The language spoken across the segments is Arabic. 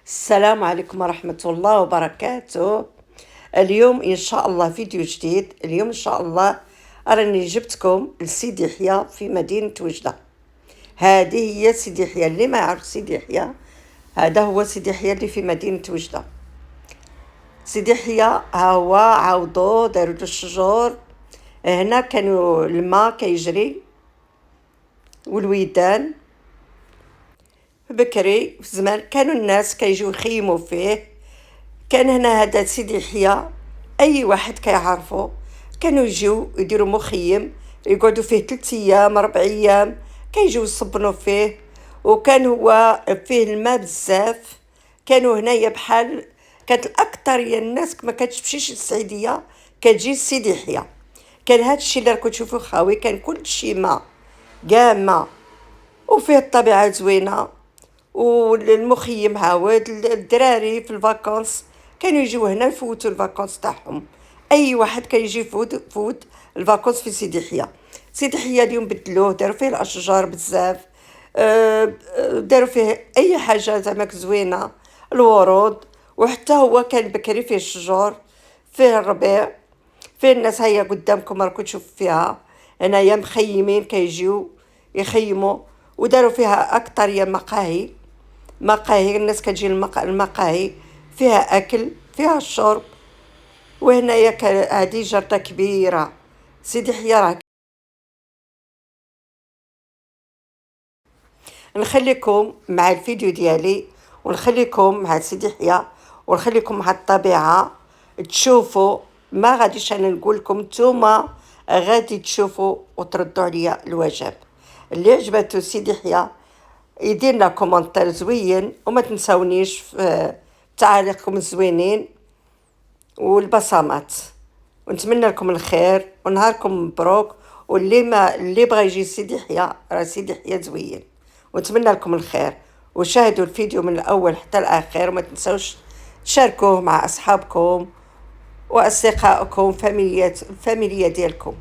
السلام عليكم ورحمة الله وبركاته. اليوم إن شاء الله فيديو جديد. اليوم إن شاء الله راني جبتكم لسيدي يحيى في مدينة وجدة. هذه هي سيدي يحيى، اللي ما يعرف سيدي يحيى هذا هو سيدي يحيى اللي في مدينة وجدة. سيدي يحيى ها هو عوضو داروا الشجور، هنا كانوا الماء كيجري والويدان. بكري في زمان كانوا الناس كيجيو يخيموا فيه. كان هنا هذا سيدي يحيى اي واحد كيعرفو كانوا يجيو يديروا مخيم، يقعدوا فيه 3 ايام 4 ايام، كيجيو يصبنوا فيه. وكان هو فيه الماء بزاف. كانوا هنايا بحال كانت الاكثريه الناس ما كتمشيش للسعيديه كتجي لسيدي يحيى. كان هذا الشيء اللي راكم تشوفوا خاوي، كان كل شيء ماء، كاع ماء، وفيه الطبيعه زوينه. والمخيم هاود الدراري في الفاكونس كانوا يجيو هنا يفوتوا الفاكونس تاعهم. اي واحد كيجي يفوت الفاكونس في سيدي يحيى. سيدي يحيى اليوم بدلوه، داروا فيه الاشجار بزاف، داروا فيه اي حاجه زعما زوينه، الورود. وحتى هو كان بكري فيه الشجور، فيه الربيع، فيه الناس هيا قدامكم راكم تشوفوا فيها هنايا مخيمين كيجيو يخيموا. وداروا فيها اكثر يا مقاهي الناس كتجي المقاهي فيها اكل فيها الشرب. وهنايا هذه جرده كبيره. سيدي يحيى راه نخليكم مع الفيديو ديالي، ونخليكم مع سيدي يحيى، ونخليكم مع الطبيعه تشوفوا. ما غاديش انا نقول لكم، نتوما غادي تشوفوا وتردوا عليا الواجب. اللي عجبته سيدي يحيى يدير لنا كومونتير زوين، وما تنساونيش في تعاليقكم الزوينين والبصمات. ونتمنى لكم الخير ونهاركم مبروك. اللي بغى يجي سيدي يحيى راه سيدي يحيى زوين. ونتمنى لكم الخير، وشاهدوا الفيديو من الاول حتى الاخر، وما تنسوش تشاركوه مع اصحابكم واصدقائكم فاميليا ديالكم.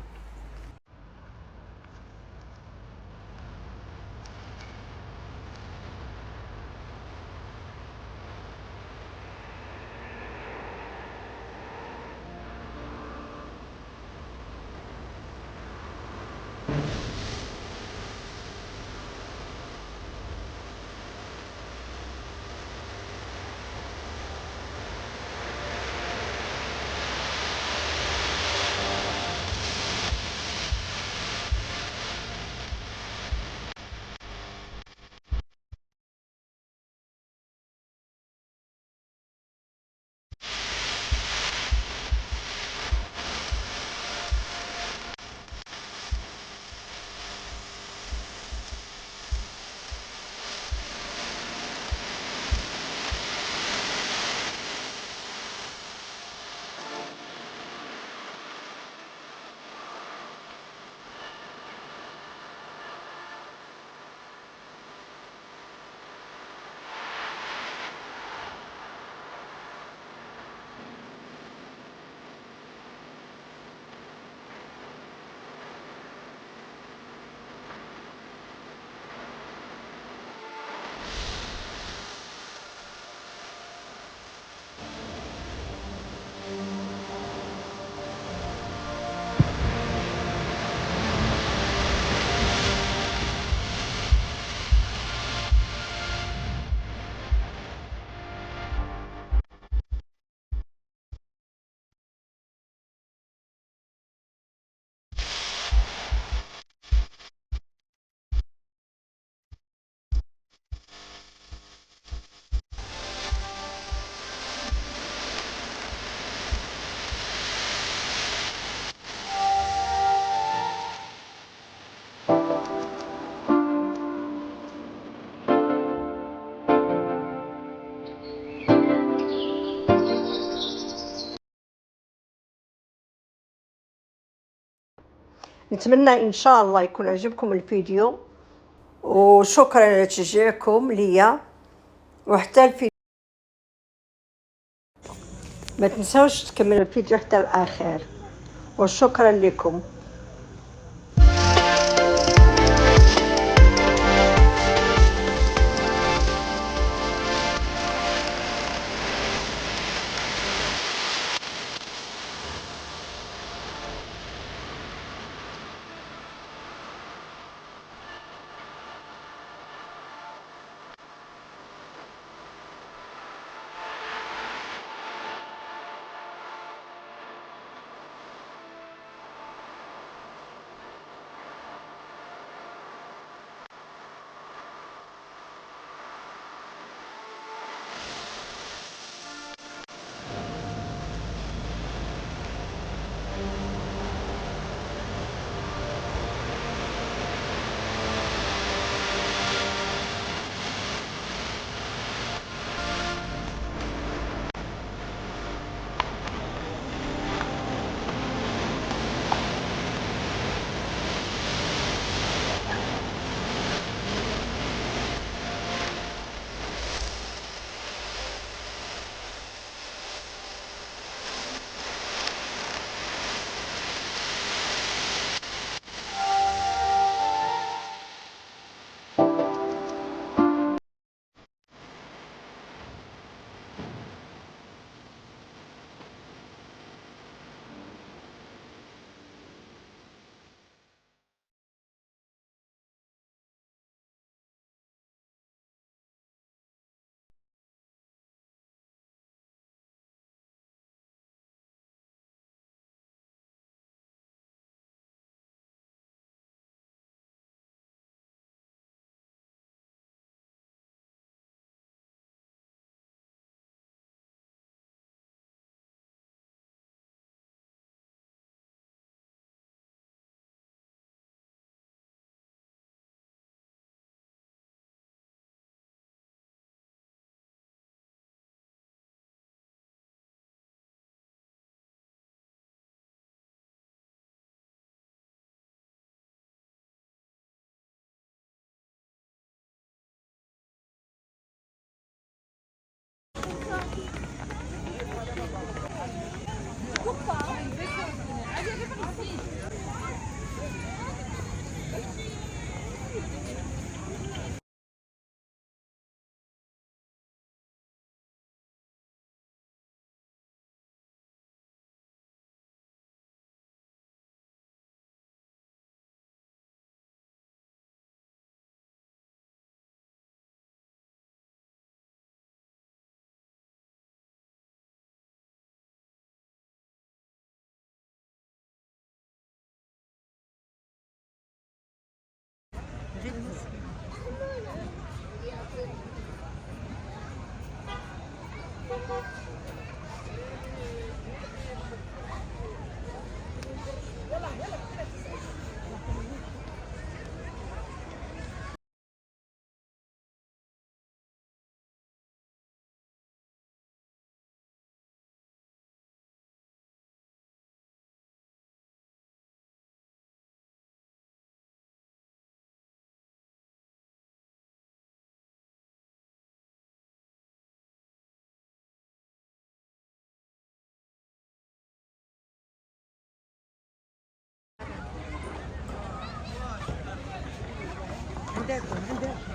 نتمنى ان شاء الله يكون عجبكم الفيديو، وشكرا على تشجيعكم ليا. وحتى الفيديو ما تنسوش تكملوا الفيديو حتى الاخر، وشكرا لكم. عندك